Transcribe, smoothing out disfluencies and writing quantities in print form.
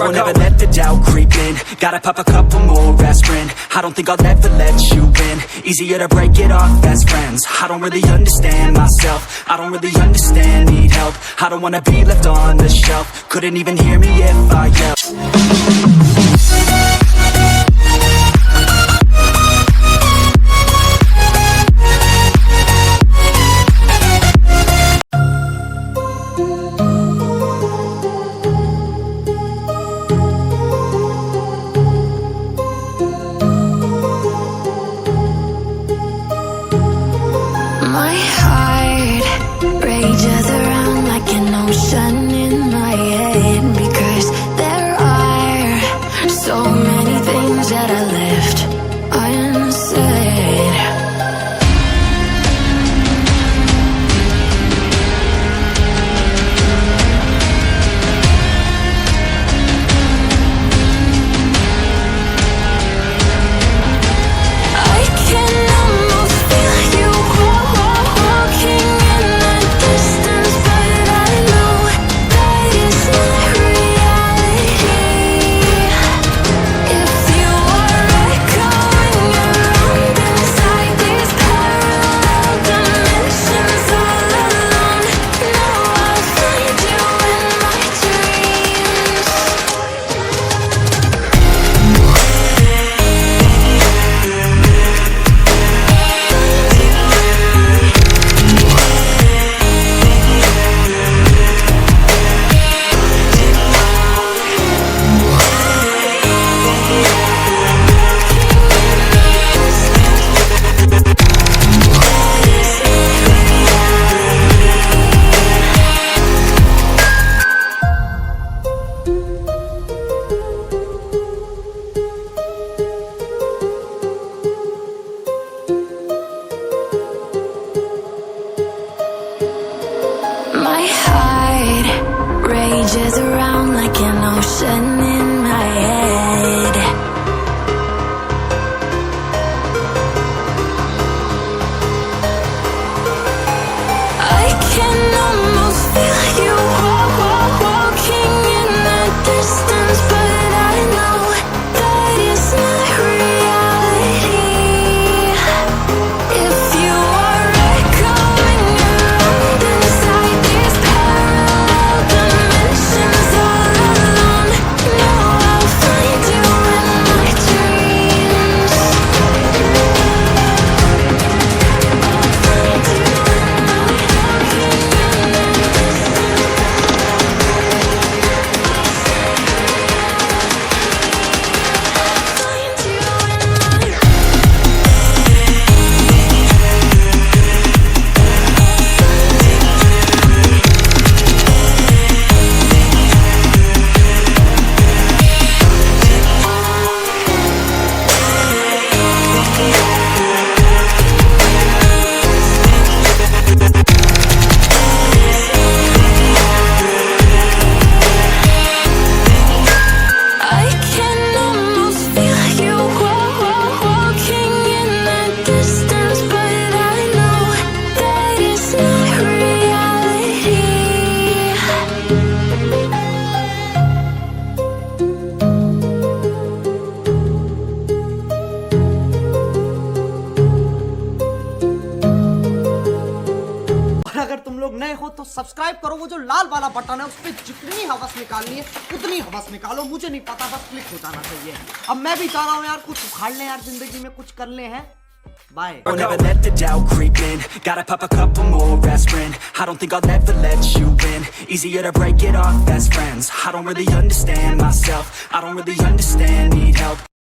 I'll never let the doubt creep in. Gotta pop a couple more aspirin. I don't think I'll ever let you in. Easier to break it off best friends. I don't really understand myself. I don't really understand, need help. I don't wanna be left on the shelf. Couldn't even hear me if I yelled. My heart rages around like an ocean in my head, because there are so many things that I left unsaid. I can almost feel you walking in the distance, but I know that it's not reality. If you are echoing around inside these parallel dimensions all alone, know I'll find you in my dreams. My heart rages around like an ocean in my head. I can almost feel you walking in the distance, but I know that it's not reality. If you are echoing around inside these parallel dimensions all alone, know I'll find you in my dreams. I can almost feel you walking in the distance, but I know that it's not reality. और अगर तुम लोग नए हो तो subscribe करो, वो जो लाल वाला बटन है उस पर जितनी हवस निकालनी है उतनी हवस निकालो, मुझे नहीं पता, बस क्लिक हो जाना चाहिए। अब मैं भी चाह रहा हूँ यार कुछ उखाड़ लें यार, जिंदगी में कुछ कर ले हैं। Bye. I'll never let the doubt creep in. Gotta pop a couple more aspirin. I don't think I'll ever let you in. Easier to break it off best friends. I don't really understand myself. I don't really understand, need help.